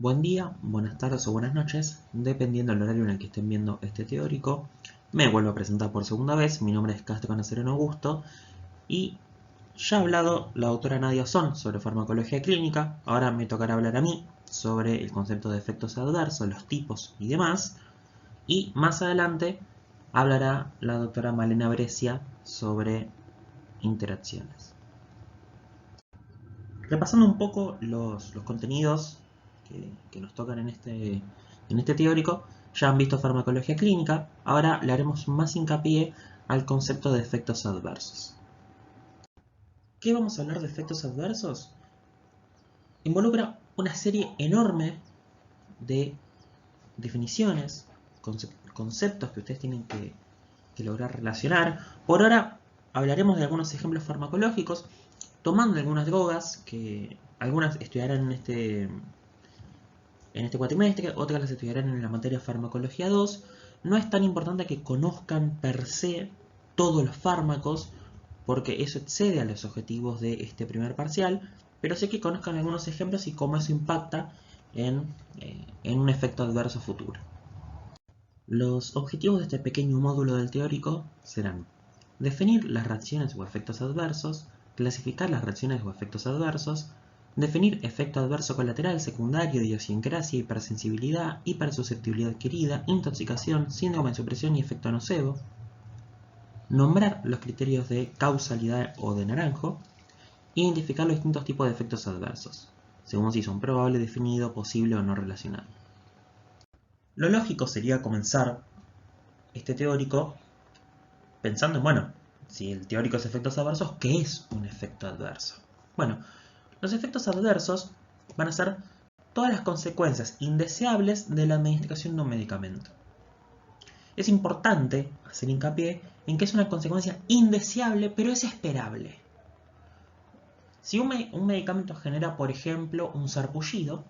Buen día, buenas tardes o buenas noches, dependiendo del horario en el que estén viendo este teórico. Me vuelvo a presentar por segunda vez, mi nombre es Castro Sereno Augusto y ya ha hablado la doctora Nadia Son sobre farmacología clínica, ahora me tocará hablar a mí sobre el concepto de efectos adversos, los tipos y demás, y más adelante hablará la doctora Malena Brescia sobre interacciones. Repasando un poco los contenidos que nos tocan en este teórico, ya han visto farmacología clínica, ahora le haremos más hincapié al concepto de efectos adversos. ¿Qué vamos a hablar de efectos adversos? Involucra una serie enorme de definiciones, conceptos que ustedes tienen que lograr relacionar. Por ahora hablaremos de algunos ejemplos farmacológicos, tomando algunas drogas que algunas estudiarán en este cuatrimestre, otras las estudiarán en la materia farmacología 2. No es tan importante que conozcan per se todos los fármacos, porque eso excede a los objetivos de este primer parcial, pero sí que conozcan algunos ejemplos y cómo eso impacta en un efecto adverso futuro. Los objetivos de este pequeño módulo del teórico serán definir las reacciones o efectos adversos, clasificar las reacciones o efectos adversos, definir efecto adverso colateral, secundario, idiosincrasia, hipersensibilidad, hipersusceptibilidad adquirida, intoxicación, síndrome de supresión y efecto nocebo, nombrar los criterios de causalidad o de Naranjo, identificar los distintos tipos de efectos adversos, según si son probable, definido, posible o no relacionado. Lo lógico sería comenzar este teórico pensando en, bueno, si el teórico es efectos adversos, ¿qué es un efecto adverso? Bueno, los efectos adversos van a ser todas las consecuencias indeseables de la administración de un medicamento. Es importante hacer hincapié en que es una consecuencia indeseable, pero es esperable. Si un medicamento genera, por ejemplo, un sarpullido,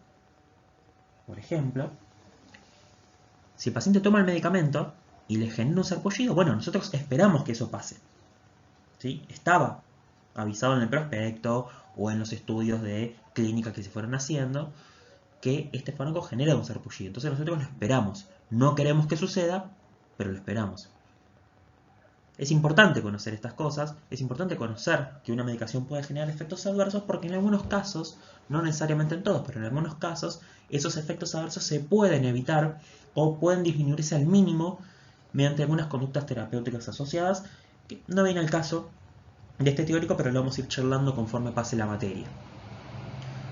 si el paciente toma el medicamento y le genera un sarpullido, bueno, nosotros esperamos que eso pase. ¿Sí? Estaba avisado en el prospecto o en los estudios de clínica que se fueron haciendo que este fármaco genera un sarpullido. Entonces nosotros lo esperamos. No queremos que suceda, pero lo esperamos. Es importante conocer estas cosas, es importante conocer que una medicación puede generar efectos adversos porque en algunos casos, no necesariamente en todos, pero en algunos casos, esos efectos adversos se pueden evitar o pueden disminuirse al mínimo mediante algunas conductas terapéuticas asociadas, que no viene al caso de este teórico, pero lo vamos a ir charlando conforme pase la materia.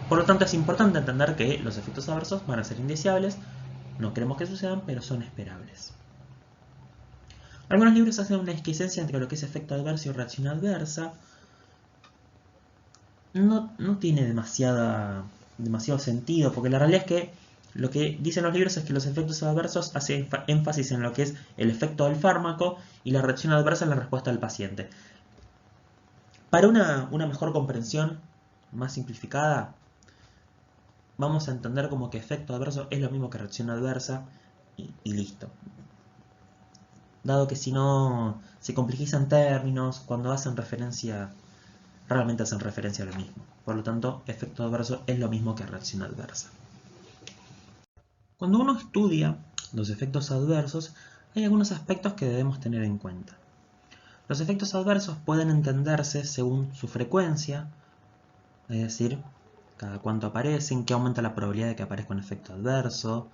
Por lo tanto, es importante entender que los efectos adversos van a ser indeseables, no queremos que sucedan, pero son esperables. Algunos libros hacen una disquiescencia entre lo que es efecto adverso y reacción adversa. No tiene demasiado sentido, porque la realidad es que lo que dicen los libros es que los efectos adversos hacen énfasis en lo que es el efecto del fármaco y la reacción adversa en la respuesta del paciente. Para una mejor comprensión más simplificada, vamos a entender como que efecto adverso es lo mismo que reacción adversa y listo. Dado que si no se complejizan términos, cuando hacen referencia, realmente hacen referencia a lo mismo. Por lo tanto, efecto adverso es lo mismo que reacción adversa. Cuando uno estudia los efectos adversos, hay algunos aspectos que debemos tener en cuenta. Los efectos adversos pueden entenderse según su frecuencia, es decir, cada cuánto aparecen, qué aumenta la probabilidad de que aparezca un efecto adverso,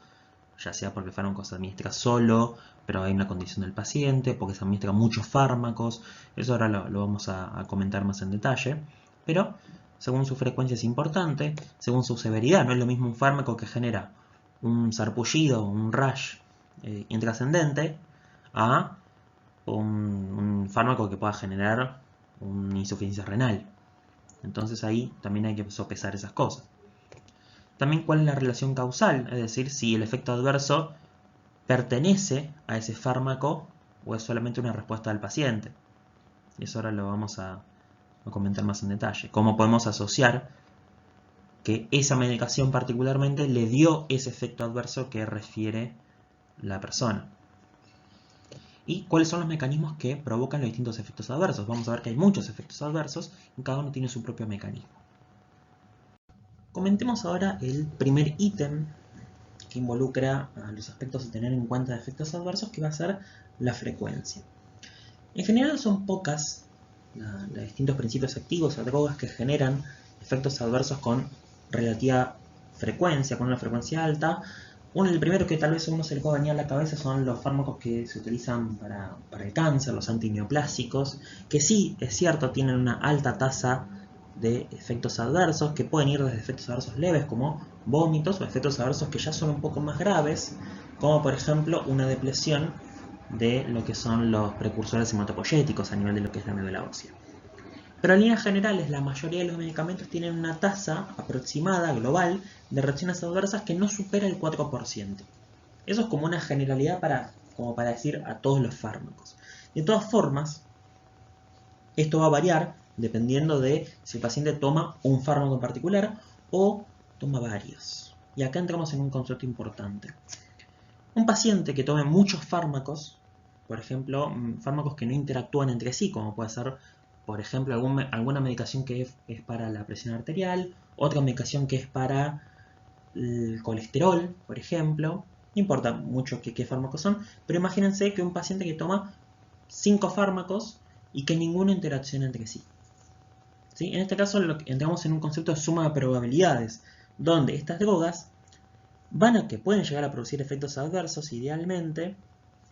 ya sea porque el fármaco se administra solo, pero hay una condición del paciente, porque se administran muchos fármacos, eso ahora lo vamos a comentar más en detalle, pero según su frecuencia es importante, según su severidad, no es lo mismo un fármaco que genera un sarpullido, un rash intrascendente, a un fármaco que pueda generar una insuficiencia renal. Entonces ahí también hay que sopesar esas cosas. También cuál es la relación causal, es decir, si el efecto adverso pertenece a ese fármaco o es solamente una respuesta del paciente. Y eso ahora lo vamos a comentar más en detalle. Cómo podemos asociar que esa medicación particularmente le dio ese efecto adverso que refiere la persona. Y cuáles son los mecanismos que provocan los distintos efectos adversos. Vamos a ver que hay muchos efectos adversos y cada uno tiene su propio mecanismo. Comentemos ahora el primer ítem que involucra a los aspectos a tener en cuenta de efectos adversos, que va a ser la frecuencia. En general son pocas los distintos principios activos o drogas que generan efectos adversos con relativa frecuencia, con una frecuencia alta. El primero que tal vez a uno se le pueda venir a la cabeza son los fármacos que se utilizan para el cáncer, los antineoplásicos, que sí, es cierto, tienen una alta tasa de efectos adversos, que pueden ir desde efectos adversos leves como vómitos o efectos adversos que ya son un poco más graves, como por ejemplo una depresión de lo que son los precursores hematopoyéticos a nivel de lo que es la médula ósea. Pero en líneas generales, la mayoría de los medicamentos tienen una tasa aproximada, global, de reacciones adversas que no supera el 4%. Eso es como una generalidad como para decir a todos los fármacos. De todas formas, esto va a variar dependiendo de si el paciente toma un fármaco en particular o toma varios. Y acá entramos en un concepto importante. Un paciente que tome muchos fármacos, por ejemplo, fármacos que no interactúan entre sí, como puede ser, por ejemplo, alguna medicación que es para la presión arterial, otra medicación que es para el colesterol, por ejemplo, no importa mucho qué fármacos son, pero imagínense que un paciente que toma 5 fármacos y que ninguno interacciona entre sí. ¿Sí? En este caso entramos en un concepto de suma de probabilidades, donde estas drogas pueden llegar a producir efectos adversos idealmente,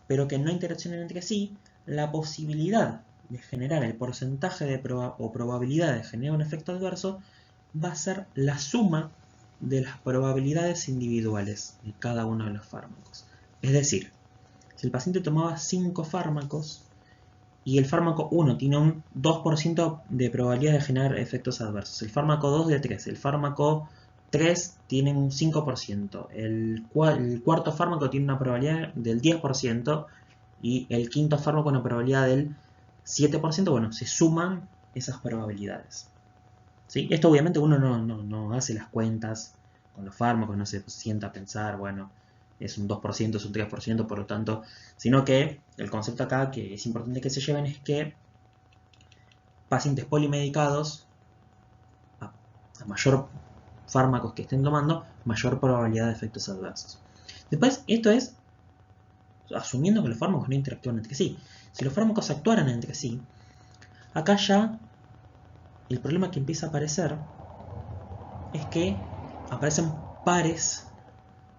pero que no interaccionen entre sí. La posibilidad de generar el porcentaje de probabilidad de generar un efecto adverso va a ser la suma de las probabilidades individuales de cada uno de los fármacos. Es decir, si el paciente tomaba 5 fármacos y el fármaco 1 tiene un 2% de probabilidad de generar efectos adversos, el fármaco 2 de 3, el fármaco 3 tiene un 5%, el cuarto fármaco tiene una probabilidad del 10% y el quinto fármaco una probabilidad del 7%, bueno, se suman esas probabilidades. ¿Sí? Esto obviamente uno no hace las cuentas con los fármacos, no se sienta a pensar, bueno, es un 2%, es un 3%, por lo tanto, sino que el concepto acá que es importante que se lleven es que pacientes polimedicados, a mayor fármacos que estén tomando, mayor probabilidad de efectos adversos. Después, esto es asumiendo que los fármacos no interactúan entre sí. Si los fármacos actuaran entre sí, acá ya el problema que empieza a aparecer es que aparecen pares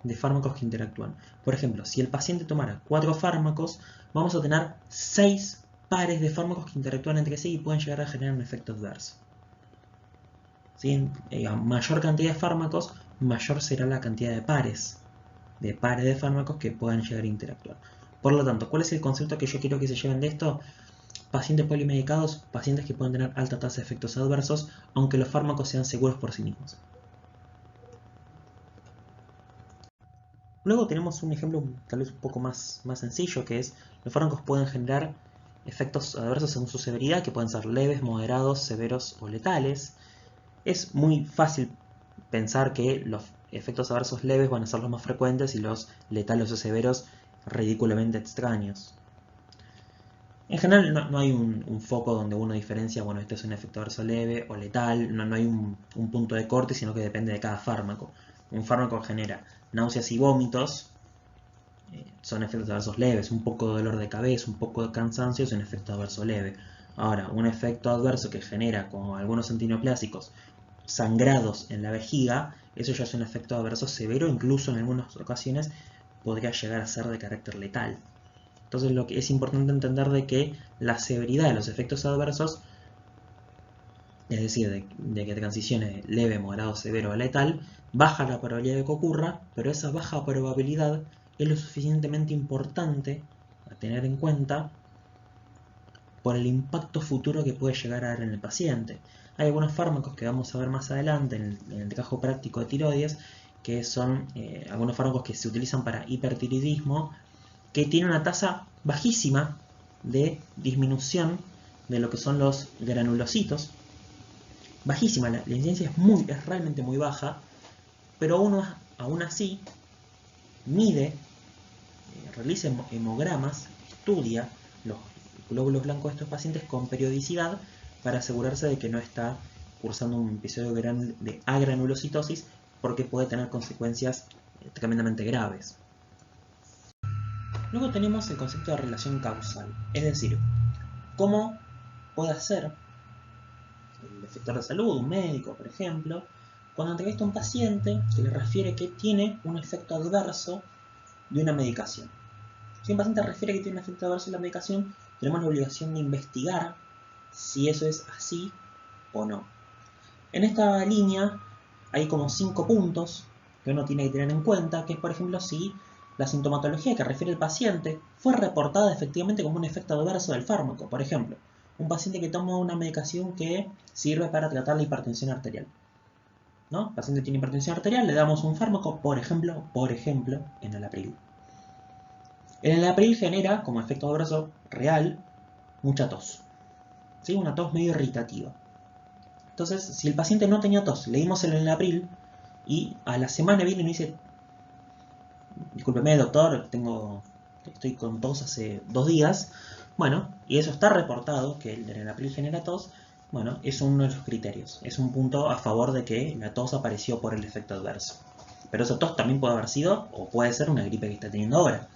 de fármacos que interactúan. Por ejemplo, si el paciente tomara 4 fármacos, vamos a tener 6 pares de fármacos que interactúan entre sí y pueden llegar a generar un efecto adverso. ¿Sí? A mayor cantidad de fármacos, mayor será la cantidad de pares de fármacos que puedan llegar a interactuar. Por lo tanto, ¿cuál es el concepto que yo quiero que se lleven de esto? Pacientes polimedicados, pacientes que pueden tener alta tasa de efectos adversos, aunque los fármacos sean seguros por sí mismos. Luego tenemos un ejemplo tal vez un poco más sencillo, que es los fármacos pueden generar efectos adversos según su severidad, que pueden ser leves, moderados, severos o letales. Es muy fácil pensar que los efectos adversos leves van a ser los más frecuentes y los letales o severos ridículamente extraños. En general no hay un foco donde uno diferencia, bueno, este es un efecto adverso leve o letal, no hay un punto de corte, sino que depende de cada fármaco. Un fármaco genera náuseas y vómitos, son efectos adversos leves, un poco de dolor de cabeza, un poco de cansancio es un efecto adverso leve. Ahora, un efecto adverso que genera, como algunos antineoplásicos, sangrados en la vejiga, eso ya es un efecto adverso severo, incluso en algunas ocasiones podría llegar a ser de carácter letal. Entonces lo que es importante entender de que la severidad de los efectos adversos, es decir, de que transicione leve, moderado, severo o letal, baja la probabilidad de que ocurra, pero esa baja probabilidad es lo suficientemente importante a tener en cuenta por el impacto futuro que puede llegar a dar en el paciente. Hay algunos fármacos que vamos a ver más adelante en el trabajo práctico de tiroides, que son algunos fármacos que se utilizan para hipertiroidismo, que tiene una tasa bajísima de disminución de lo que son los granulocitos. Bajísima, la incidencia es realmente muy baja, pero uno aún así mide, realiza hemogramas, estudia los glóbulos blancos de estos pacientes con periodicidad para asegurarse de que no está cursando un episodio de agranulocitosis, porque puede tener consecuencias tremendamente graves. Luego tenemos el concepto de relación causal, es decir, cómo puede hacer el efector de salud, un médico, por ejemplo, cuando entrevista a un paciente que le refiere que tiene un efecto adverso de una medicación. Si un paciente refiere que tiene un efecto adverso de la medicación, tenemos la obligación de investigar si eso es así o no. En esta línea hay como 5 puntos que uno tiene que tener en cuenta, que es, por ejemplo, si la sintomatología que refiere el paciente fue reportada efectivamente como un efecto adverso del fármaco. Por ejemplo, un paciente que toma una medicación que sirve para tratar la hipertensión arterial, ¿no? El paciente tiene hipertensión arterial, le damos un fármaco, por ejemplo, enalapril. El enalapril genera, como efecto adverso real, mucha tos, ¿sí? Una tos medio irritativa. Entonces, si el paciente no tenía tos, le dimos el enalapril y a la semana viene y nos dice: discúlpeme, doctor, estoy con tos hace 2 días. Bueno, y eso está reportado, que el enalapril genera tos. Bueno, es uno de los criterios. Es un punto a favor de que la tos apareció por el efecto adverso. Pero esa tos también puede haber sido, o puede ser, una gripe que está teniendo ahora.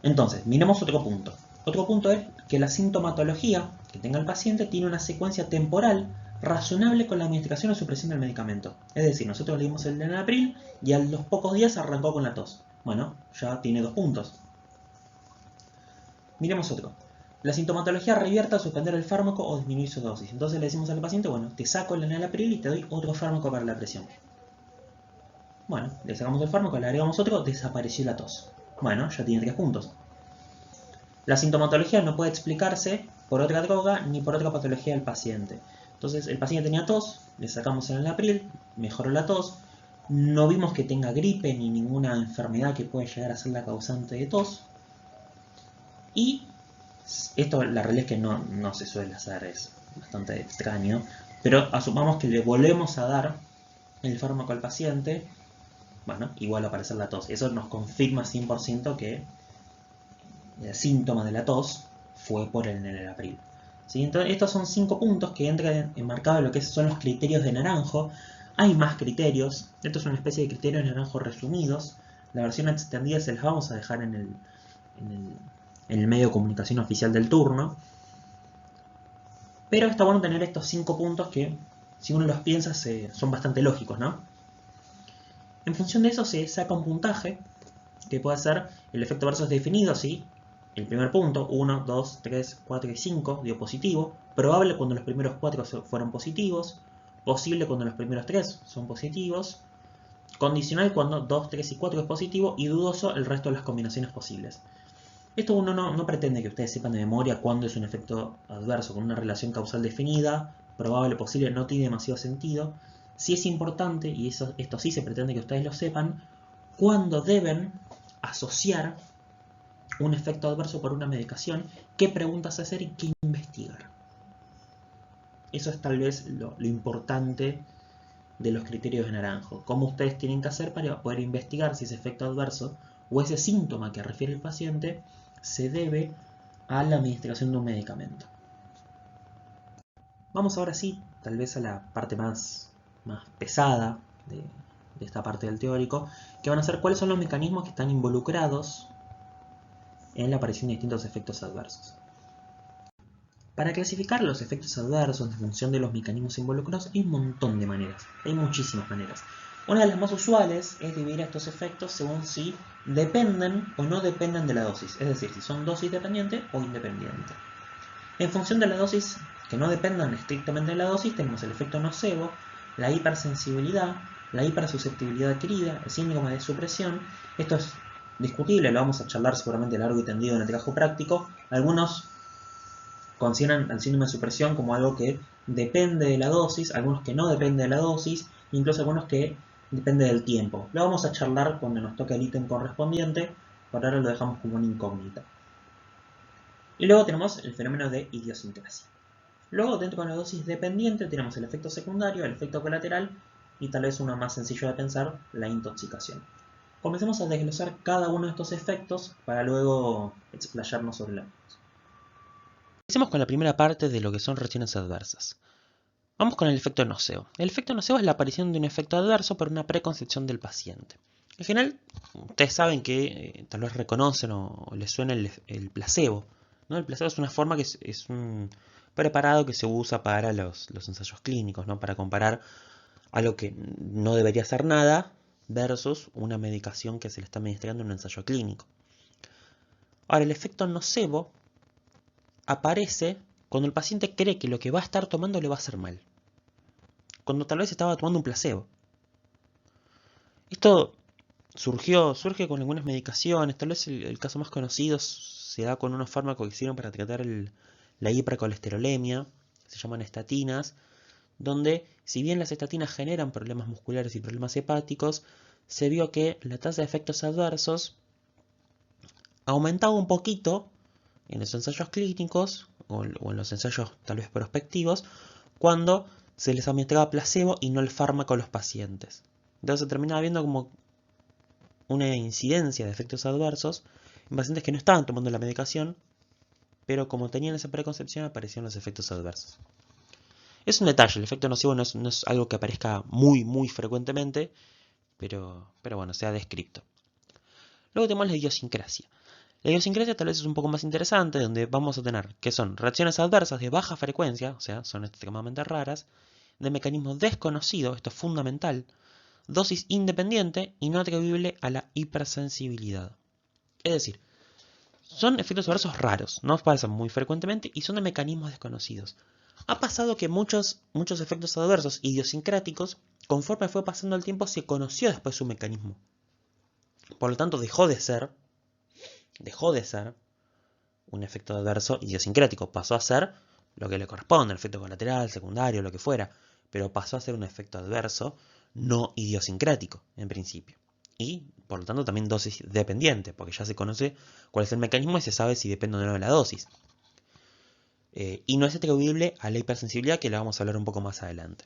Entonces, miremos otro punto. Otro punto es que la sintomatología que tenga el paciente tiene una secuencia temporal razonable con la administración o supresión del medicamento. Es decir, nosotros le dimos el enalapril y a los pocos días arrancó con la tos. Bueno, ya tiene 2 puntos. Miremos otro. La sintomatología revierte al suspender el fármaco o disminuir su dosis. Entonces le decimos al paciente: bueno, te saco el enalapril y te doy otro fármaco para la presión. Bueno, le sacamos el fármaco, le agregamos otro, desapareció la tos. Bueno, ya tiene 3 puntos. La sintomatología no puede explicarse por otra droga ni por otra patología del paciente. Entonces, el paciente tenía tos, le sacamos el enalapril, mejoró la tos, no vimos que tenga gripe ni ninguna enfermedad que pueda llegar a ser la causante de tos. Y esto, la realidad es que no se suele hacer, es bastante extraño, pero asumamos que le volvemos a dar el fármaco al paciente. Bueno, igual va a aparecer la tos. Eso nos confirma 100% que el síntoma de la tos fue por el enalapril. ¿Sí? Entonces, estos son 5 puntos que entran enmarcados en lo que son los criterios de Naranjo. Hay más criterios. Esto es una especie de criterios de Naranjo resumidos. La versión extendida se las vamos a dejar en el medio de comunicación oficial del turno. Pero está bueno tener estos 5 puntos que, si uno los piensa, son bastante lógicos, ¿no? En función de eso se saca un puntaje, que puede ser el efecto adverso es definido, ¿sí? El primer punto, 1, 2, 3, 4 y 5, dio positivo. Probable cuando los primeros 4 fueron positivos. Posible cuando los primeros 3 son positivos. Condicional cuando 2, 3 y 4 es positivo. Y dudoso el resto de las combinaciones posibles. Esto uno no pretende que ustedes sepan de memoria cuándo es un efecto adverso con una relación causal definida. Probable, posible, no tiene demasiado sentido. Sí es importante, y esto sí se pretende que ustedes lo sepan, cuándo deben asociar un efecto adverso por una medicación, qué preguntas hacer y qué investigar. Eso es tal vez lo importante de los criterios de Naranjo. Cómo ustedes tienen que hacer para poder investigar si ese efecto adverso o ese síntoma que refiere el paciente se debe a la administración de un medicamento. Vamos ahora sí, tal vez a la parte más pesada de esta parte del teórico, que van a ser cuáles son los mecanismos que están involucrados en la aparición de distintos efectos adversos. Para clasificar los efectos adversos en función de los mecanismos involucrados hay un montón de maneras, hay muchísimas maneras. Una de las más usuales es dividir estos efectos según si dependen o no dependen de la dosis, es decir, si son dosis dependiente o independiente. En función de la dosis que no dependan estrictamente de la dosis, tenemos el efecto nocebo, la hipersensibilidad, la hipersusceptibilidad adquirida, el síndrome de supresión. Esto es discutible, lo vamos a charlar seguramente largo y tendido en el trabajo práctico. Algunos consideran al síndrome de supresión como algo que depende de la dosis, algunos que no depende de la dosis, incluso algunos que depende del tiempo. Lo vamos a charlar cuando nos toque el ítem correspondiente, por ahora lo dejamos como una incógnita. Y luego tenemos el fenómeno de idiosincrasia. Luego, dentro de la dosis dependiente, tenemos el efecto secundario, el efecto colateral y tal vez uno más sencillo de pensar, la intoxicación. Comencemos a desglosar cada uno de estos efectos para luego explayarnos sobre la. Empecemos con la primera parte de lo que son reacciones adversas. Vamos con el efecto nocebo. El efecto nocebo es la aparición de un efecto adverso por una preconcepción del paciente. En general, ustedes saben que tal vez reconocen o les suena el placebo, ¿no? El placebo es una forma que es un preparado que se usa para los ensayos clínicos, ¿no? Para comparar algo que no debería hacer nada versus una medicación que se le está administrando en un ensayo clínico. Ahora, el efecto nocebo aparece cuando el paciente cree que lo que va a estar tomando le va a hacer mal, cuando tal vez estaba tomando un placebo. Esto surge con algunas medicaciones, tal vez el caso más conocido se da con unos fármacos que hicieron para tratar la hipercolesterolemia, se llaman estatinas, donde si bien las estatinas generan problemas musculares y problemas hepáticos, se vio que la tasa de efectos adversos aumentaba un poquito en los ensayos clínicos o en los ensayos tal vez prospectivos cuando se les administraba placebo y no el fármaco a los pacientes. Entonces se terminaba viendo como una incidencia de efectos adversos en pacientes que no estaban tomando la medicación, pero como tenían esa preconcepción aparecieron los efectos adversos. Es un detalle, el efecto nocivo no es algo que aparezca muy frecuentemente, pero bueno, se ha descrito. Luego tenemos la idiosincrasia. La idiosincrasia tal vez es un poco más interesante, donde vamos a tener que son reacciones adversas de baja frecuencia, o sea, son extremadamente raras, de mecanismo desconocido, esto es fundamental, dosis independiente y no atribuible a la hipersensibilidad. Es decir, son efectos adversos raros, no pasan muy frecuentemente y son de mecanismos desconocidos. Ha pasado que muchos efectos adversos idiosincráticos, conforme fue pasando el tiempo, se conoció después su mecanismo. Por lo tanto, dejó de ser un efecto adverso idiosincrático. Pasó a ser lo que le corresponde, el efecto colateral, secundario, lo que fuera. Pero pasó a ser un efecto adverso no idiosincrático, en principio. Y, por lo tanto, también dosis dependiente, porque ya se conoce cuál es el mecanismo y se sabe si depende o no de la dosis. Y no es atribuible a la hipersensibilidad, que la vamos a hablar un poco más adelante.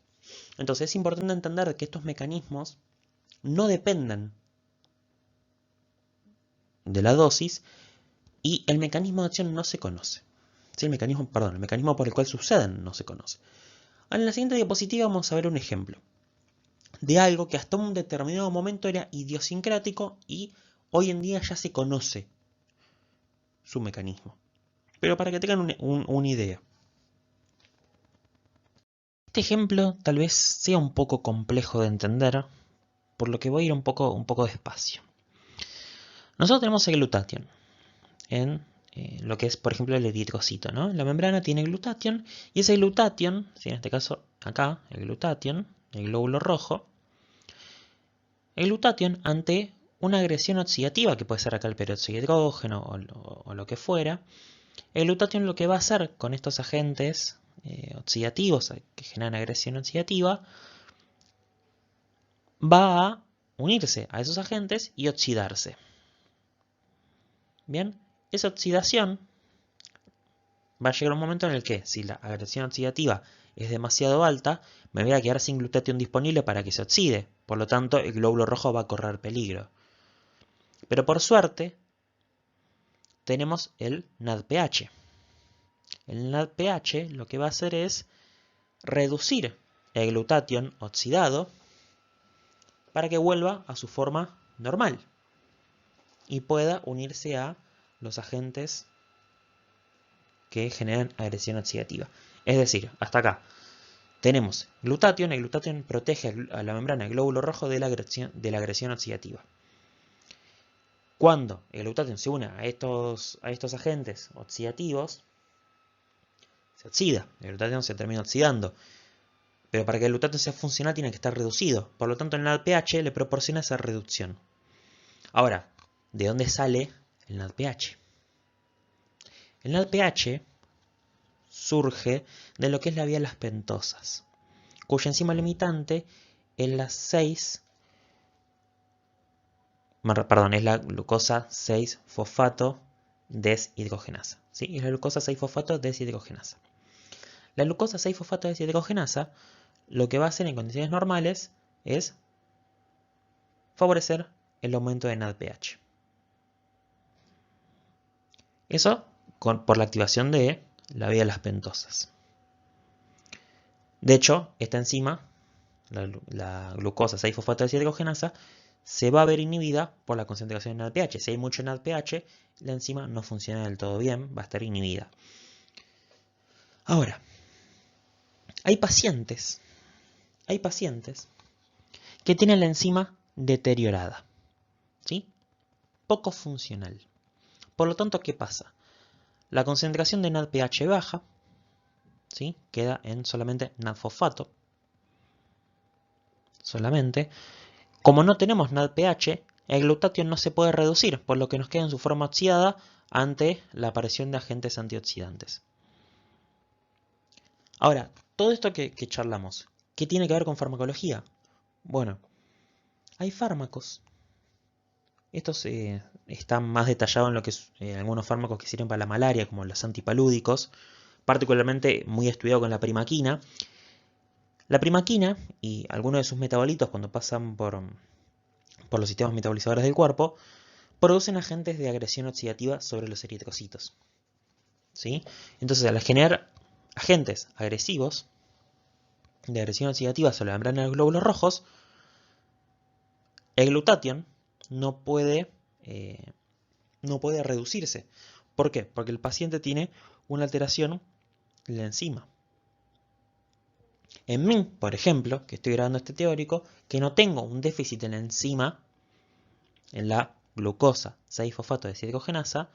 Entonces es importante entender que estos mecanismos no dependen de la dosis y el mecanismo de acción no se conoce. ¿Sí? El mecanismo por el cual suceden no se conoce. Ahora en la siguiente diapositiva vamos a ver un ejemplo de algo que hasta un determinado momento era idiosincrático y hoy en día ya se conoce su mecanismo. Pero para que tengan una idea. Este ejemplo tal vez sea un poco complejo de entender, por lo que voy a ir un poco despacio. Nosotros tenemos el glutatión en lo que es, por ejemplo, el eritrocito, ¿no? La membrana tiene glutatión y ese glutatión, ¿sí? En este caso acá, el glutatión, el glóbulo rojo, el glutatión ante una agresión oxidativa, que puede ser acá el peróxido de hidrógeno o lo que fuera, el glutatión lo que va a hacer con estos agentes oxidativos que generan agresión oxidativa, va a unirse a esos agentes y oxidarse. Bien, esa oxidación va a llegar un momento en el que, si la agresión oxidativa es demasiado alta, me voy a quedar sin glutatión disponible para que se oxide. Por lo tanto, el glóbulo rojo va a correr peligro. Pero por suerte, tenemos el NADPH. El NADPH lo que va a hacer es reducir el glutatión oxidado para que vuelva a su forma normal y pueda unirse a los agentes que generan agresión oxidativa. Es decir, hasta acá tenemos glutatión. El glutatión protege a la membrana del glóbulo rojo de la agresión oxidativa. Cuando el glutatión se une a estos agentes oxidativos, se oxida. El glutatión se termina oxidando. Pero para que el glutatión sea funcional tiene que estar reducido. Por lo tanto, el NADPH le proporciona esa reducción. Ahora, ¿de dónde sale el NADPH? El NADPH surge de lo que es la vía de las pentosas, cuya enzima limitante es la glucosa 6-fosfato deshidrogenasa. ¿Sí? Es la glucosa 6-fosfato deshidrogenasa. La glucosa 6-fosfato deshidrogenasa lo que va a hacer en condiciones normales es favorecer el aumento de NADPH. Eso por la activación de la vía de las pentosas. De hecho, esta enzima, la glucosa 6-fosfato deshidrogenasa, se va a ver inhibida por la concentración en NADPH. Si hay mucho NADPH, la enzima no funciona del todo bien, va a estar inhibida. Ahora, hay pacientes que tienen la enzima deteriorada, ¿sí? Poco funcional. Por lo tanto, ¿qué pasa? La concentración de NADPH baja, ¿sí? Queda en solamente NADfosfato. Solamente. Como no tenemos NADPH, el glutatión no se puede reducir, por lo que nos queda en su forma oxidada ante la aparición de agentes antioxidantes. Ahora, todo esto que charlamos, ¿qué tiene que ver con farmacología? Bueno, hay fármacos. Estos están más detallados en lo que es algunos fármacos que sirven para la malaria, como los antipalúdicos, particularmente muy estudiado con la primaquina. La primaquina y algunos de sus metabolitos, cuando pasan por los sistemas metabolizadores del cuerpo, producen agentes de agresión oxidativa sobre los eritrocitos. ¿Sí? Entonces, al generar agentes agresivos de agresión oxidativa sobre la membrana de los glóbulos rojos, el glutatión no puede reducirse. ¿Por qué? Porque el paciente tiene una alteración en la enzima. En mí, por ejemplo, que estoy grabando este teórico, que no tengo un déficit en la enzima, en la glucosa 6-fosfato deshidrogenasa,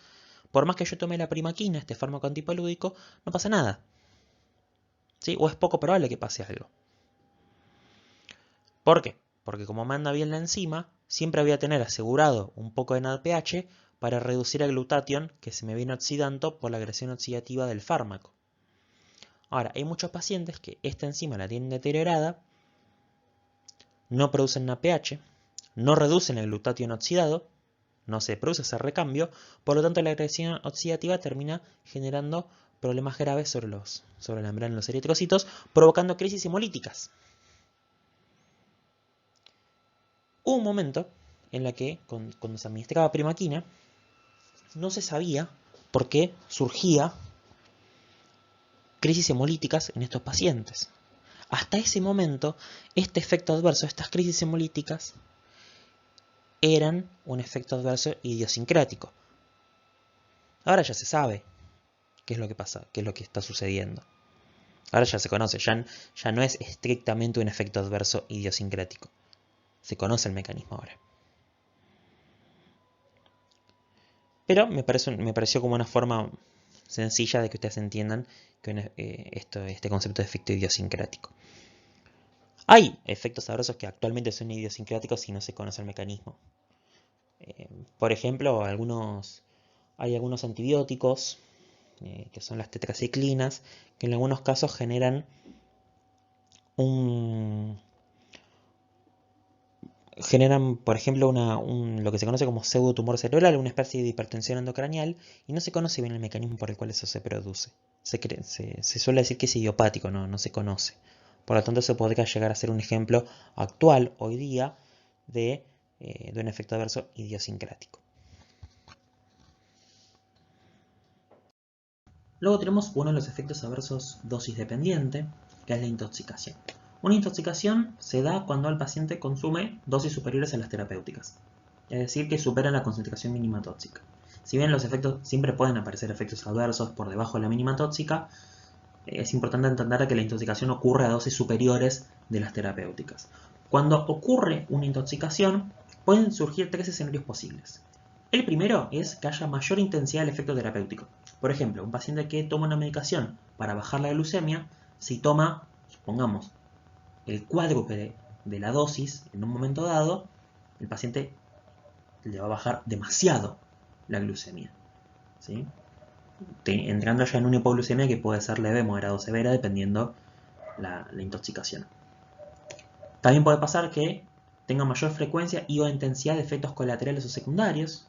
por más que yo tome la primaquina, este fármaco antipalúdico, no pasa nada. ¿Sí? O es poco probable que pase algo. ¿Por qué? Porque como manda bien la enzima, siempre voy a tener asegurado un poco de NADPH para reducir el glutatión que se me viene oxidando por la agresión oxidativa del fármaco. Ahora, hay muchos pacientes que esta enzima la tienen deteriorada, no producen NADPH, no reducen el glutatión oxidado, no se produce ese recambio, por lo tanto la agresión oxidativa termina generando problemas graves sobre la membrana de los eritrocitos, provocando crisis hemolíticas. Hubo un momento en la que, cuando se administraba primaquina, no se sabía por qué surgía crisis hemolíticas en estos pacientes. Hasta ese momento, este efecto adverso, estas crisis hemolíticas, eran un efecto adverso idiosincrático. Ahora ya se sabe qué es lo que pasa, qué es lo que está sucediendo. Ahora ya se conoce, ya no es estrictamente un efecto adverso idiosincrático. Se conoce el mecanismo ahora. Pero me pareció como una forma sencilla de que ustedes entiendan que este concepto de efecto idiosincrático. Hay efectos adversos que actualmente son idiosincráticos si no se conoce el mecanismo. Por ejemplo, hay algunos antibióticos, que son las tetraciclinas, que en algunos casos generan por ejemplo, lo que se conoce como pseudotumor cerebral, una especie de hipertensión endocranial, y no se conoce bien el mecanismo por el cual eso se produce. Se suele decir que es idiopático, no se conoce. Por lo tanto, eso podría llegar a ser un ejemplo actual, hoy día, de un efecto adverso idiosincrático. Luego tenemos uno de los efectos adversos dosis dependiente, que es la intoxicación. Una intoxicación se da cuando el paciente consume dosis superiores a las terapéuticas, es decir, que superan la concentración mínima tóxica. Si bien los efectos siempre pueden aparecer efectos adversos por debajo de la mínima tóxica, es importante entender que la intoxicación ocurre a dosis superiores de las terapéuticas. Cuando ocurre una intoxicación, pueden surgir tres escenarios posibles. El primero es que haya mayor intensidad del efecto terapéutico. Por ejemplo, un paciente que toma una medicación para bajar la glucemia, si toma, supongamos, el cuádruple de la dosis en un momento dado, el paciente le va a bajar demasiado la glucemia, ¿sí? Entrando ya en una hipoglucemia que puede ser leve, moderada o severa, dependiendo la intoxicación. También puede pasar que tenga mayor frecuencia y o intensidad de efectos colaterales o secundarios.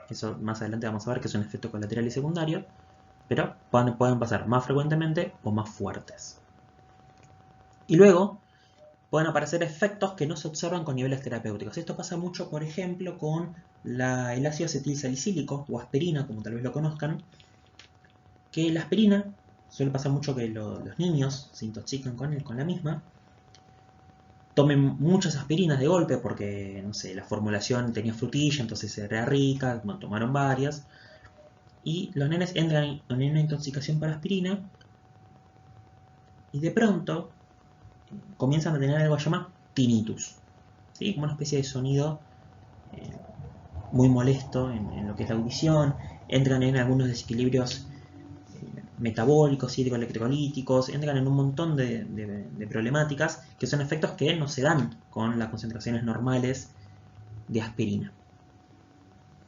Eso más adelante vamos a ver que es un efecto colateral y secundario, pero pueden pasar más frecuentemente o más fuertes. Y luego pueden aparecer efectos que no se observan con niveles terapéuticos. Esto pasa mucho, por ejemplo, con el ácido acetilsalicílico o aspirina, como tal vez lo conozcan, que la aspirina suele pasar mucho que los niños se intoxican con la misma, tomen muchas aspirinas de golpe porque, no sé, la formulación tenía frutilla, entonces era rica, bueno, tomaron varias, y los nenes entran en una intoxicación por aspirina y de pronto comienzan a tener algo llamado tinnitus, ¿sí? Como una especie de sonido eh, muy molesto en lo que es la audición, entran en algunos desequilibrios metabólicos, hidroelectrolíticos, entran en un montón de problemáticas que son efectos que no se dan con las concentraciones normales de aspirina.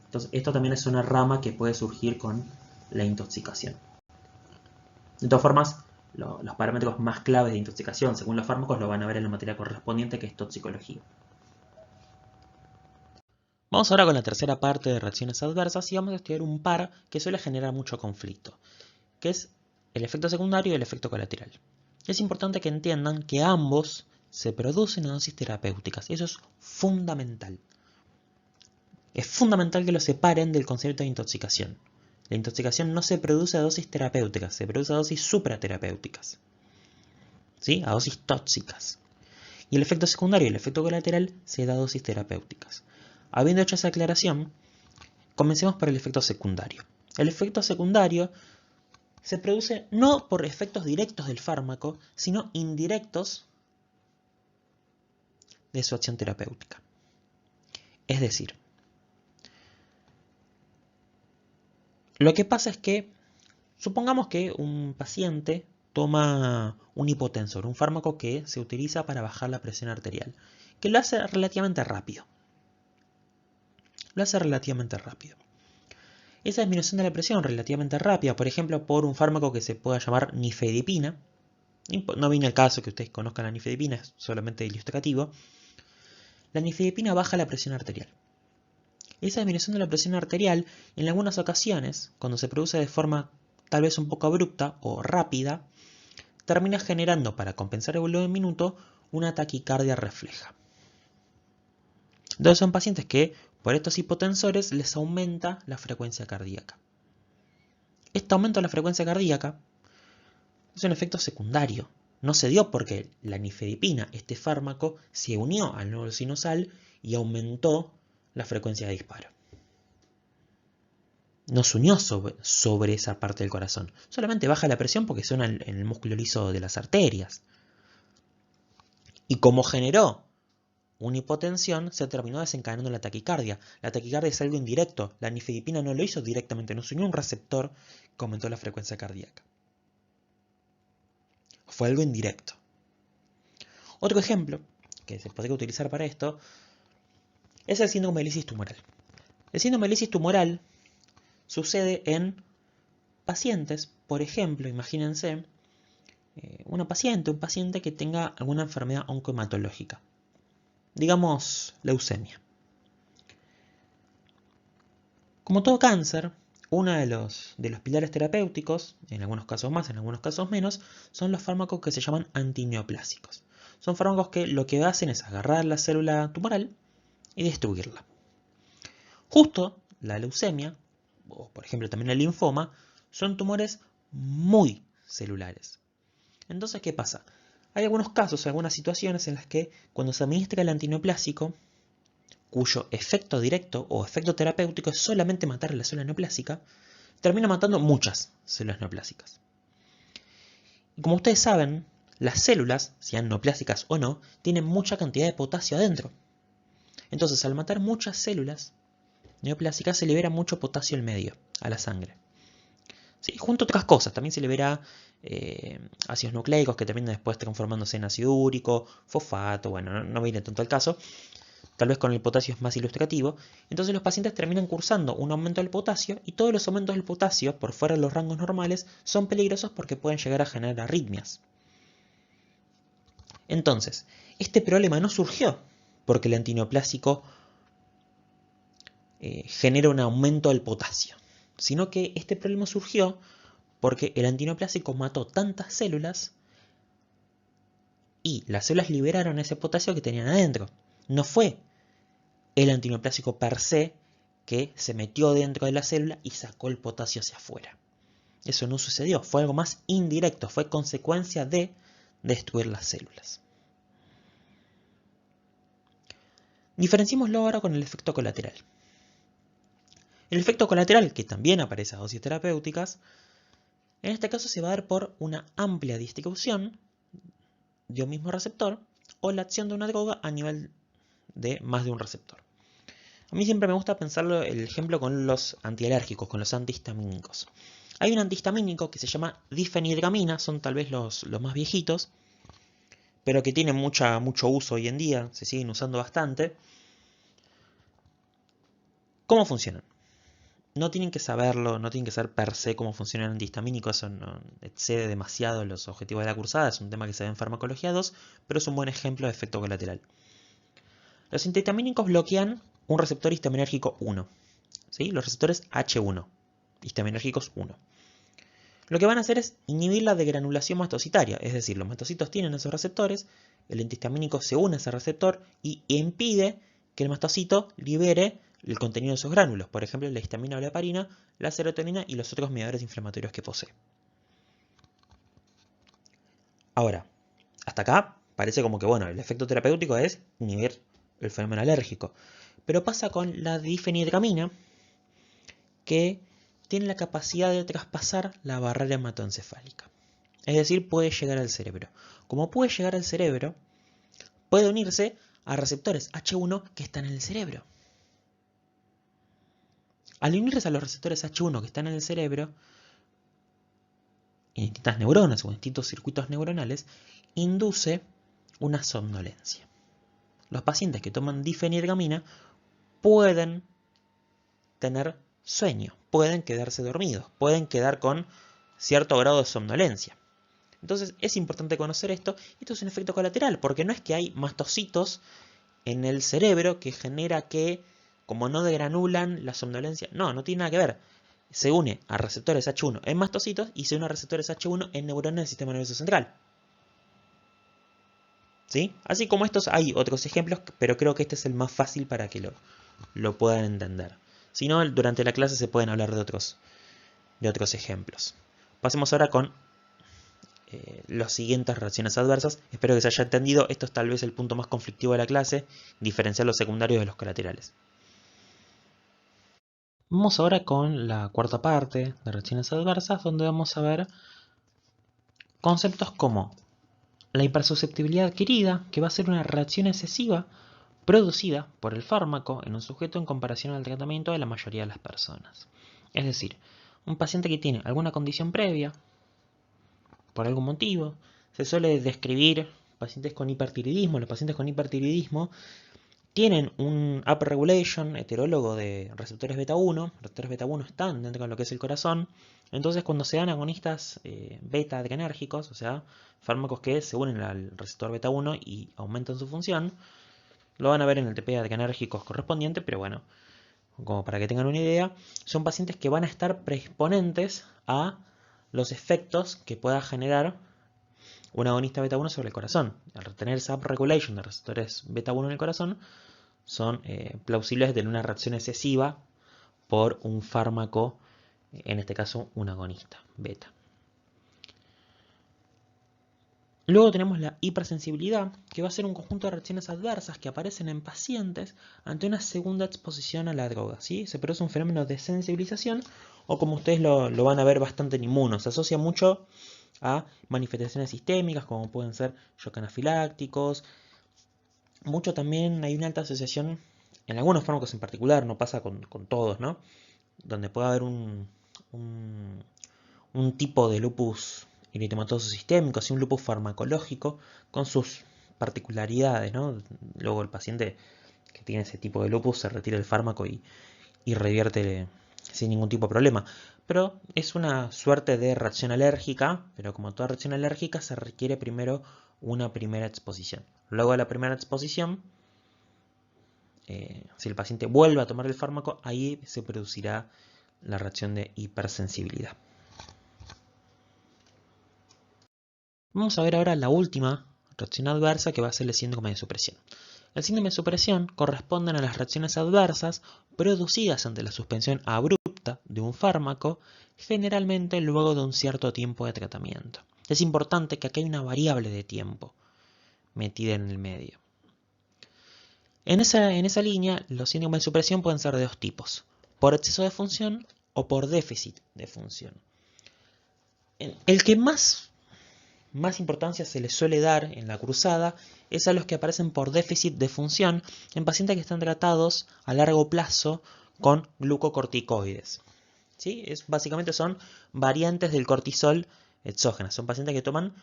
Entonces, esto también es una rama que puede surgir con la intoxicación. De todas formas, los parámetros más claves de intoxicación, según los fármacos, lo van a ver en la materia correspondiente, que es toxicología. Vamos ahora con la tercera parte de reacciones adversas y vamos a estudiar un par que suele generar mucho conflicto, que es el efecto secundario y el efecto colateral. Es importante que entiendan que ambos se producen a dosis terapéuticas. Eso es fundamental. Es fundamental que lo separen del concepto de intoxicación. La intoxicación no se produce a dosis terapéuticas, se produce a dosis supraterapéuticas. ¿Sí? A dosis tóxicas. Y el efecto secundario y el efecto colateral se da a dosis terapéuticas. Habiendo hecho esa aclaración, comencemos por el efecto secundario. El efecto secundario se produce no por efectos directos del fármaco, sino indirectos de su acción terapéutica. Es decir, lo que pasa es que, supongamos que un paciente toma un hipotensor, un fármaco que se utiliza para bajar la presión arterial, que lo hace relativamente rápido. Esa disminución de la presión relativamente rápida, por ejemplo, por un fármaco que se pueda llamar nifedipina, no viene el caso que ustedes conozcan la nifedipina, es solamente ilustrativo, la nifedipina baja la presión arterial. Esa disminución de la presión arterial, en algunas ocasiones, cuando se produce de forma tal vez un poco abrupta o rápida, termina generando, para compensar el volumen minuto, una taquicardia refleja. Entonces son pacientes que, por estos hipotensores, les aumenta la frecuencia cardíaca. Este aumento de la frecuencia cardíaca es un efecto secundario. No se dio porque la nifedipina, este fármaco, se unió al nódulo sinusal y aumentó la frecuencia de disparo. No se unió sobre esa parte del corazón. Solamente baja la presión porque suena en el músculo liso de las arterias. Y como generó una hipotensión, se terminó desencadenando la taquicardia. La taquicardia es algo indirecto. La nifedipina no lo hizo directamente, no se unió a un receptor que aumentó la frecuencia cardíaca. Fue algo indirecto. Otro ejemplo que se podría utilizar para esto es el síndrome de lisis tumoral. El síndrome de lisis tumoral sucede en pacientes, por ejemplo, imagínense, un paciente que tenga alguna enfermedad oncohematológica, digamos leucemia. Como todo cáncer, uno de los pilares terapéuticos, en algunos casos más, en algunos casos menos, son los fármacos que se llaman antineoplásicos. Son fármacos que lo que hacen es agarrar la célula tumoral y destruirla. Justo la leucemia, o por ejemplo también el linfoma, son tumores muy celulares. Entonces, ¿qué pasa? Hay algunos casos, algunas situaciones en las que cuando se administra el antineoplásico, cuyo efecto directo o efecto terapéutico es solamente matar la célula neoplásica, termina matando muchas células neoplásicas. Y como ustedes saben, las células, sean neoplásicas o no, tienen mucha cantidad de potasio adentro. Entonces, al matar muchas células neoplásicas, se libera mucho potasio al medio, a la sangre. Sí, junto a otras cosas, también se libera ácidos nucleicos que terminan después transformándose en ácido úrico, fosfato, bueno, no viene tanto al caso. Tal vez con el potasio es más ilustrativo. Entonces los pacientes terminan cursando un aumento del potasio y todos los aumentos del potasio por fuera de los rangos normales son peligrosos porque pueden llegar a generar arritmias. Entonces, este problema no surgió porque el antineoplásico genera un aumento del potasio, sino que este problema surgió porque el antineoplásico mató tantas células y las células liberaron ese potasio que tenían adentro. No fue el antineoplásico per se que se metió dentro de la célula y sacó el potasio hacia afuera. eso no sucedió, fue algo más indirecto, fue consecuencia de destruir las células. Diferenciémoslo ahora con el efecto colateral. El efecto colateral, que también aparece a dosis terapéuticas, en este caso se va a dar por una amplia distribución de un mismo receptor o la acción de una droga a nivel de más de un receptor. A mí siempre me gusta pensarlo el ejemplo con los antialérgicos, con los antihistamínicos. Hay un antihistamínico que se llama difenhidramina, son tal vez los más viejitos, pero que tienen mucho uso hoy en día, se siguen usando bastante. ¿Cómo funcionan? No tienen que saberlo, no tienen que saber per se cómo funciona el antihistamínico, eso no excede demasiado los objetivos de la cursada, es un tema que se ve en farmacología 2, pero es un buen ejemplo de efecto colateral. Los antihistamínicos bloquean un receptor histaminérgico 1, ¿sí? Los receptores H1, histaminérgicos 1. Lo que van a hacer es inhibir la degranulación mastocitaria, es decir, los mastocitos tienen esos receptores, el antihistamínico se une a ese receptor y impide que el mastocito libere el contenido de esos gránulos, por ejemplo, la histamina o la heparina, la serotonina y los otros mediadores inflamatorios que posee. Ahora, hasta acá parece como que, bueno, el efecto terapéutico es inhibir el fenómeno alérgico, pero pasa con la difenhidramina, que tiene la capacidad de traspasar la barrera hematoencefálica. Es decir, puede llegar al cerebro. Como puede llegar al cerebro, puede unirse a receptores H1 que están en el cerebro. Al unirse a los receptores H1 que están en el cerebro, en distintas neuronas o en distintos circuitos neuronales, induce una somnolencia. Los pacientes que toman difenhidramina pueden tener sueño, pueden quedarse dormidos, pueden quedar con cierto grado de somnolencia. Entonces es importante conocer esto. Esto es un efecto colateral, porque no es que hay mastocitos en el cerebro que genera que, como no degranulan la somnolencia, no tiene nada que ver. Se une a receptores H1 en mastocitos y se une a receptores H1 en neuronas del sistema nervioso central. ¿Sí? Así como estos hay otros ejemplos, pero creo que este es el más fácil para que lo puedan entender. Si no, durante la clase se pueden hablar de otros ejemplos. Pasemos ahora con las siguientes reacciones adversas. Espero que se haya entendido. Esto es tal vez el punto más conflictivo de la clase, diferenciar los secundarios de los colaterales. Vamos ahora con la cuarta parte de reacciones adversas, donde vamos a ver conceptos como la hipersusceptibilidad adquirida, que va a ser una reacción excesiva producida por el fármaco en un sujeto en comparación al tratamiento de la mayoría de las personas. Es decir, un paciente que tiene alguna condición previa, por algún motivo, se suele describir pacientes con hipertiroidismo. Los pacientes con hipertiroidismo tienen un upregulation heterólogo de receptores beta-1. Los receptores beta-1 están dentro de lo que es el corazón. Entonces, cuando se dan agonistas beta-adrenérgicos, o sea, fármacos que se unen al receptor beta-1 y aumentan su función, lo van a ver en el TP adrenérgicos correspondiente, pero bueno, como para que tengan una idea, son pacientes que van a estar predisponentes a los efectos que pueda generar un agonista beta-1 sobre el corazón. Al tener esa upregulation de receptores beta-1 en el corazón, son plausibles de tener una reacción excesiva por un fármaco, en este caso un agonista beta. Luego tenemos la hipersensibilidad, que va a ser un conjunto de reacciones adversas que aparecen en pacientes ante una segunda exposición a la droga. ¿Sí? Se produce un fenómeno de sensibilización, o como ustedes lo van a ver bastante en inmuno. Se asocia mucho a manifestaciones sistémicas, como pueden ser shock anafilácticos. Mucho también hay una alta asociación en algunos fármacos en particular, no pasa con todos, ¿no? Donde puede haber un tipo de lupus eritematoso sistémico, así un lupus farmacológico con sus particularidades, ¿no? Luego el paciente que tiene ese tipo de lupus se retira el fármaco y revierte sin ningún tipo de problema. Pero es una suerte de reacción alérgica, pero como toda reacción alérgica se requiere primero una primera exposición. Luego de la primera exposición, si el paciente vuelve a tomar el fármaco, ahí se producirá la reacción de hipersensibilidad. Vamos a ver ahora la última reacción adversa, que va a ser el síndrome de supresión. El síndrome de supresión corresponde a las reacciones adversas producidas ante la suspensión abrupta de un fármaco, generalmente luego de un cierto tiempo de tratamiento. Es importante que aquí hay una variable de tiempo metida en el medio. En esa línea, los síndromes de supresión pueden ser de dos tipos: por exceso de función o por déficit de función. El que más importancia se les suele dar en la cruzada es a los que aparecen por déficit de función en pacientes que están tratados a largo plazo con glucocorticoides. ¿Sí? Básicamente son variantes del cortisol exógenas. Son pacientes que toman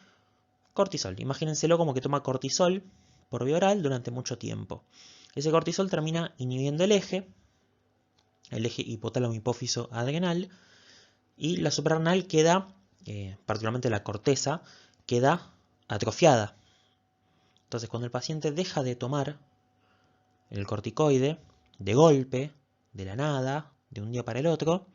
cortisol. Imagínenselo como que toma cortisol por vía oral durante mucho tiempo. Ese cortisol termina inhibiendo el eje hipotálamo hipófiso adrenal, y la suprarrenal queda, particularmente la corteza, queda atrofiada. Entonces, cuando el paciente deja de tomar el corticoide de golpe, de la nada, de un día para el otro,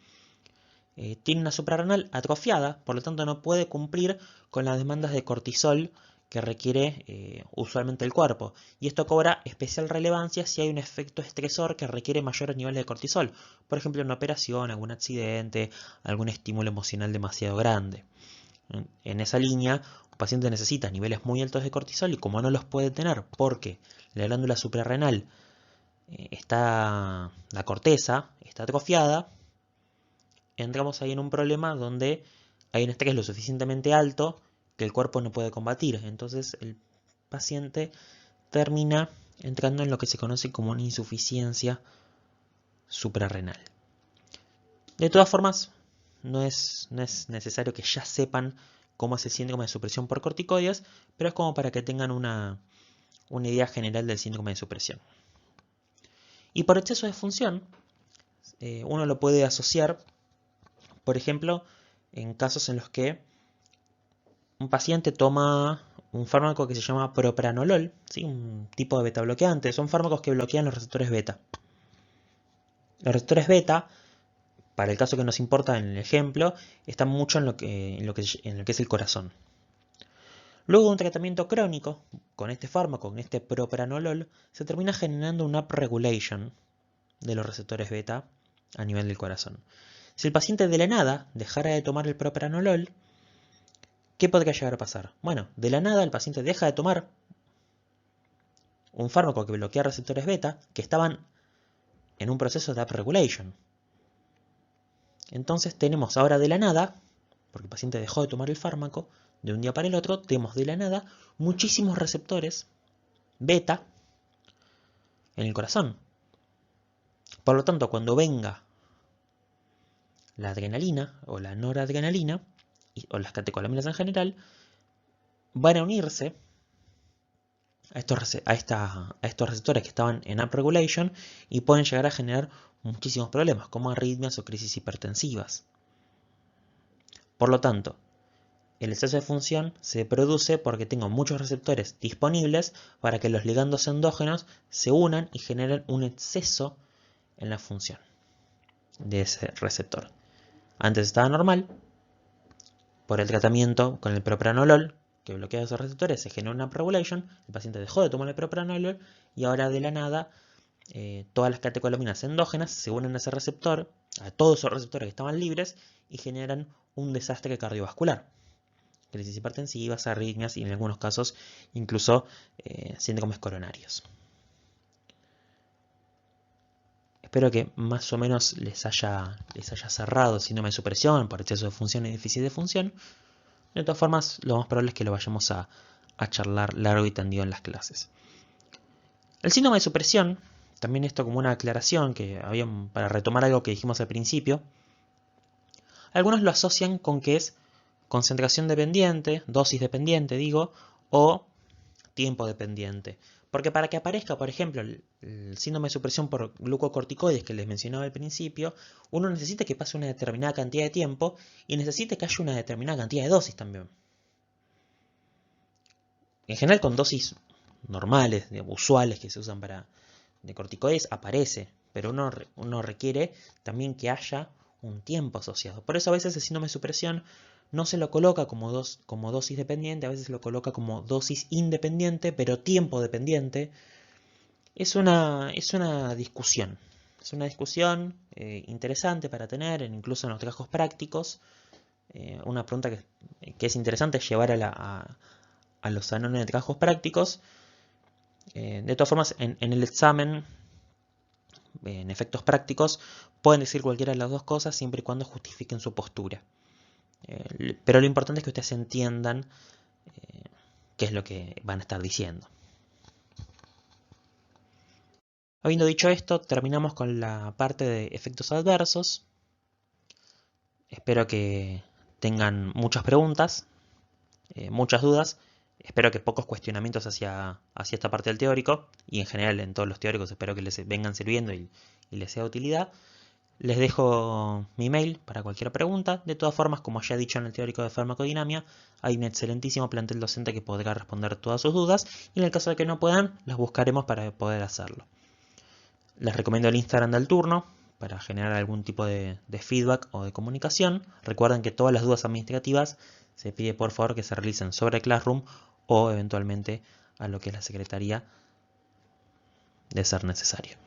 tiene una suprarrenal atrofiada, por lo tanto no puede cumplir con las demandas de cortisol que requiere usualmente el cuerpo. Y esto cobra especial relevancia si hay un efecto estresor que requiere mayores niveles de cortisol. Por ejemplo, una operación, algún accidente, algún estímulo emocional demasiado grande. En esa línea, un paciente necesita niveles muy altos de cortisol y como no los puede tener porque la glándula suprarrenal la corteza está atrofiada, entramos ahí en un problema donde hay un estrés lo suficientemente alto que el cuerpo no puede combatir. Entonces el paciente termina entrando en lo que se conoce como una insuficiencia suprarrenal. De todas formas, no es necesario que ya sepan cómo es el síndrome de supresión por corticoides, pero es como para que tengan una idea general del síndrome de supresión. Y por exceso de función, uno lo puede asociar, por ejemplo, en casos en los que un paciente toma un fármaco que se llama propranolol, ¿sí? Un tipo de beta bloqueante. Son fármacos que bloquean los receptores beta. Los receptores beta, para el caso que nos importa en el ejemplo, están mucho en lo que es el corazón. Luego de un tratamiento crónico con este fármaco, con este propranolol, se termina generando una upregulation de los receptores beta a nivel del corazón. Si el paciente de la nada dejara de tomar el propranolol, ¿qué podría llegar a pasar? Bueno, de la nada el paciente deja de tomar un fármaco que bloquea receptores beta que estaban en un proceso de upregulation. Entonces tenemos ahora de la nada, porque el paciente dejó de tomar el fármaco, de un día para el otro, tenemos de la nada muchísimos receptores beta en el corazón. Por lo tanto, cuando venga la adrenalina o la noradrenalina, o las catecolaminas en general, van a unirse a estos receptores que estaban en upregulation y pueden llegar a generar muchísimos problemas, como arritmias o crisis hipertensivas. Por lo tanto, el exceso de función se produce porque tengo muchos receptores disponibles para que los ligandos endógenos se unan y generen un exceso en la función de ese receptor. Antes estaba normal, por el tratamiento con el propranolol, que bloquea esos receptores, se genera una upregulation, el paciente dejó de tomar el propranolol y ahora de la nada todas las catecolaminas endógenas se unen a ese receptor, a todos esos receptores que estaban libres, y generan un desastre cardiovascular. Crisis hipertensivas, arritmias y en algunos casos incluso síndromes coronarios. Espero que más o menos les haya cerrado el síndrome de supresión por exceso de función y déficit de función. De todas formas, lo más probable es que lo vayamos a charlar largo y tendido en las clases. El síndrome de supresión, también esto como una aclaración para retomar algo que dijimos al principio, algunos lo asocian con que es concentración dependiente, dosis dependiente digo, o tiempo dependiente. Porque para que aparezca, por ejemplo, el síndrome de supresión por glucocorticoides que les mencionaba al principio, uno necesita que pase una determinada cantidad de tiempo y necesita que haya una determinada cantidad de dosis también. En general con dosis normales, usuales que se usan de corticoides aparece, pero uno requiere también que haya un tiempo asociado. Por eso a veces el síndrome de supresión no se lo coloca como dosis dependiente, a veces lo coloca como dosis independiente, pero tiempo dependiente, Es una discusión. Es una discusión interesante para tener, incluso en los trabajos prácticos. Una pregunta que es interesante es llevar a los salones de trabajos prácticos. De todas formas, en el examen, en efectos prácticos, pueden decir cualquiera de las dos cosas siempre y cuando justifiquen su postura. Pero lo importante es que ustedes entiendan qué es lo que van a estar diciendo. Habiendo dicho esto, terminamos con la parte de efectos adversos. Espero que tengan muchas preguntas, muchas dudas. Espero que pocos cuestionamientos hacia esta parte del teórico, y en general en todos los teóricos espero que les vengan sirviendo y les sea de utilidad. Les dejo mi mail para cualquier pregunta. De todas formas, como ya he dicho en el teórico de farmacodinamia, hay un excelentísimo plantel docente que podrá responder todas sus dudas, y en el caso de que no puedan, las buscaremos para poder hacerlo. Les recomiendo el Instagram del turno para generar algún tipo de feedback o de comunicación. Recuerden que todas las dudas administrativas se pide por favor que se realicen sobre Classroom o eventualmente a lo que es la secretaría de ser necesario.